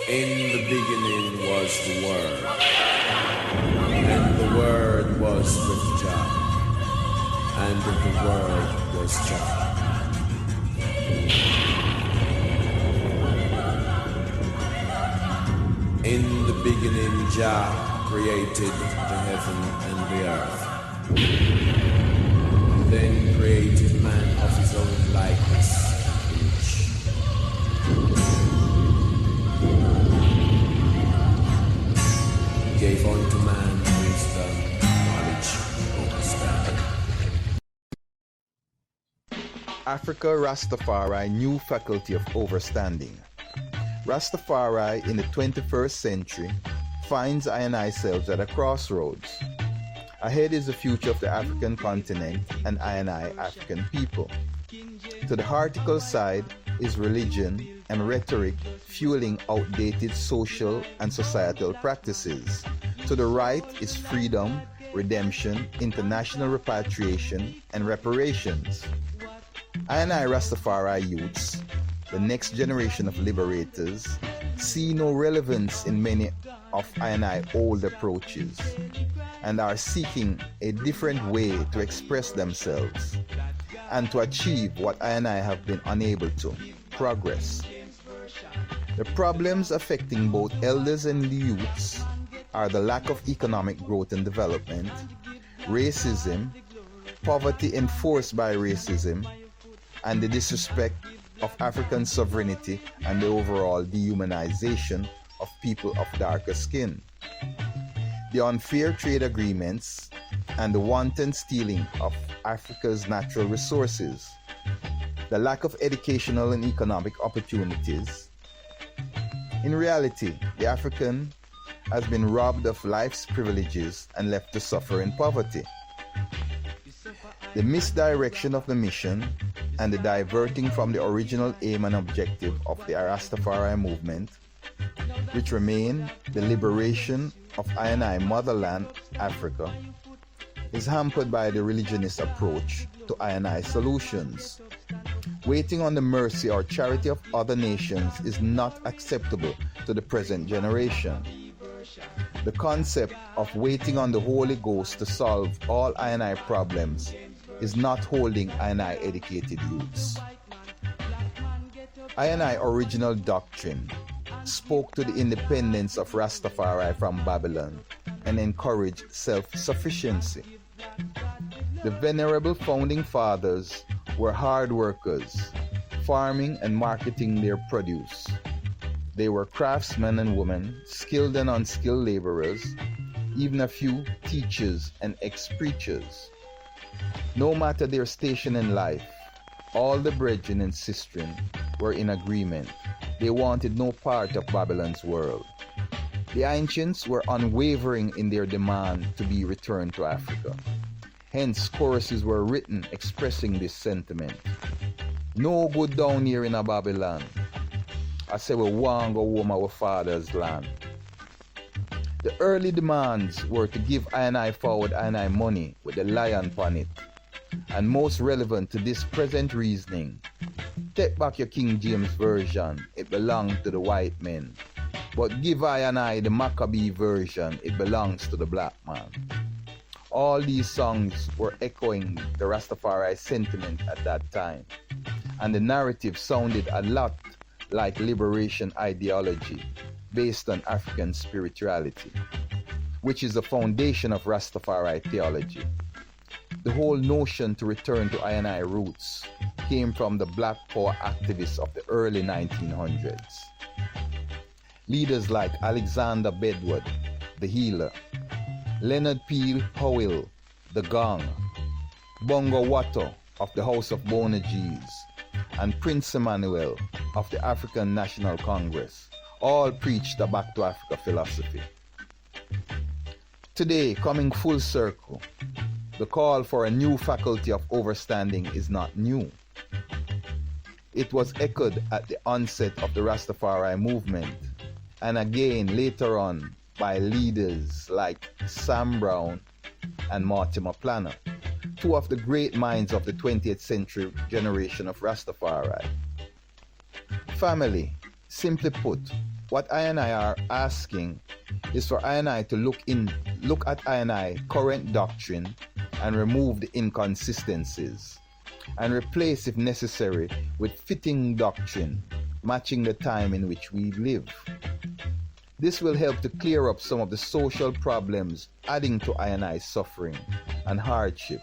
In the beginning was the Word, and the Word was with Jah, and the Word was Jah. In the beginning Jah created the heaven and the earth. Then created man of his own likeness, image. Gave unto man wisdom, knowledge, understanding. Africa Rastafari New Faculty of Overstanding. Rastafari in the 21st century finds InI selves at a crossroads. Ahead is the future of the African continent and InI African people. To the heretical side is religion and rhetoric fueling outdated social and societal practices. To the right is freedom, redemption, international repatriation, and reparations. InI Rastafari youths, the next generation of liberators, see no relevance in many of InI old approaches and are seeking a different way to express themselves and to achieve what InI have been unable to, progress. The problems affecting both elders and the youths are the lack of economic growth and development, racism, poverty enforced by racism, and the disrespect of African sovereignty and the overall dehumanization of people of darker skin. The unfair trade agreements and the wanton stealing of Africa's natural resources, the lack of educational and economic opportunities. In reality, the African has been robbed of life's privileges and left to suffer in poverty. The misdirection of the mission and the diverting from the original aim and objective of the Rastafari movement, which remain the liberation of InI motherland, Africa, is hampered by the religionist approach to InI solutions. Waiting on the mercy or charity of other nations is not acceptable to the present generation. The concept of waiting on the Holy Ghost to solve all InI problems is not holding InI educated youths. InI original doctrine spoke to the independence of Rastafari from Babylon and encouraged self-sufficiency. The venerable founding fathers were hard workers, farming and marketing their produce. They were craftsmen and women, skilled and unskilled laborers, even a few teachers and ex-preachers. No matter their station in life, all the brethren and sistren were in agreement. They wanted no part of Babylon's world. The ancients were unwavering in their demand to be returned to Africa. Hence, choruses were written expressing this sentiment. No good down here in a Babylon. I say we want go home our father's land. The early demands were to give InI forward InI money with the lion upon it. And most relevant to this present reasoning, take back your King James version, it belonged to the white men. But give InI the Maccabee version, it belongs to the black man. All these songs were echoing the Rastafari sentiment at that time. And the narrative sounded a lot like liberation ideology based on African spirituality, which is the foundation of Rastafari theology. The whole notion to return to InI roots came from the Black Power activists of the early 1900s. Leaders like Alexander Bedward, the Healer, Leonard Peel Howell, the Gong, Bongo Watto of the House of Bonagees, and Prince Emmanuel of the African National Congress all preached a Back to Africa philosophy. Today, coming full circle, the call for a new faculty of overstanding is not new. It was echoed at the onset of the Rastafari movement, and again later on by leaders like Sam Brown and Mortimer Planner, two of the great minds of the 20th century generation of Rastafari. Family, simply put, what InI are asking is for InI to look at InI current doctrine and remove the inconsistencies, and replace, if necessary, with fitting doctrine, matching the time in which we live. This will help to clear up some of the social problems adding to InI's suffering and hardship,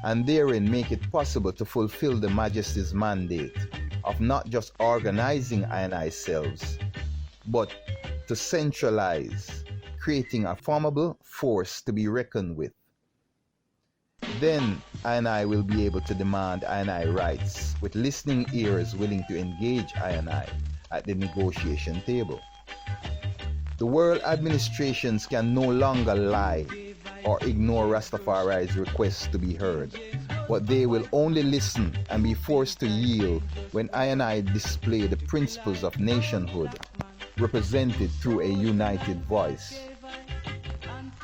and therein make it possible to fulfill the Majesty's mandate of not just organizing InI selves, but to centralize, creating a formidable force to be reckoned with. Then InI will be able to demand InI rights, with listening ears willing to engage InI at the negotiation table. The world administrations can no longer lie or ignore Rastafari's requests to be heard, but they will only listen and be forced to yield when InI display the principles of nationhood represented through a united voice.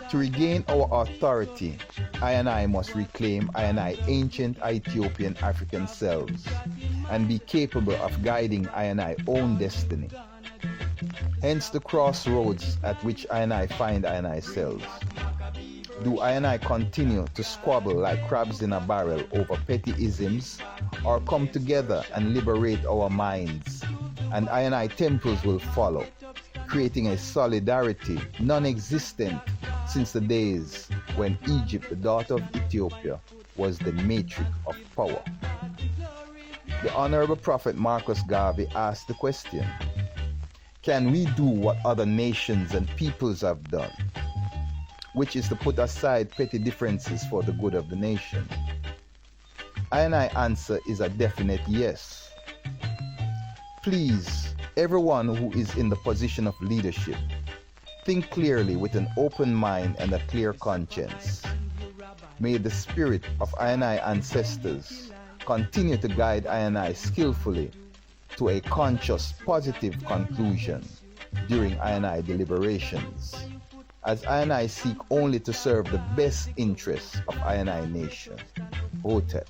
To regain our authority, InI must reclaim InI ancient Ethiopian African selves and be capable of guiding InI own destiny. Hence the crossroads at which InI find InI selves. Do InI continue to squabble like crabs in a barrel over petty isms, or come together and liberate our minds, and InI temples will follow, creating a solidarity non-existent since the days when Egypt, the daughter of Ethiopia, was the matrix of power? The Honorable Prophet Marcus Garvey asked the question, can we do what other nations and peoples have done, which is to put aside petty differences for the good of the nation? InI answer is a definite yes. Please, everyone who is in the position of leadership, think clearly with an open mind and a clear conscience. May the spirit of InI ancestors continue to guide InI skillfully to a conscious, positive conclusion during InI deliberations, as InI seek only to serve the best interests of InI nation. Hotep.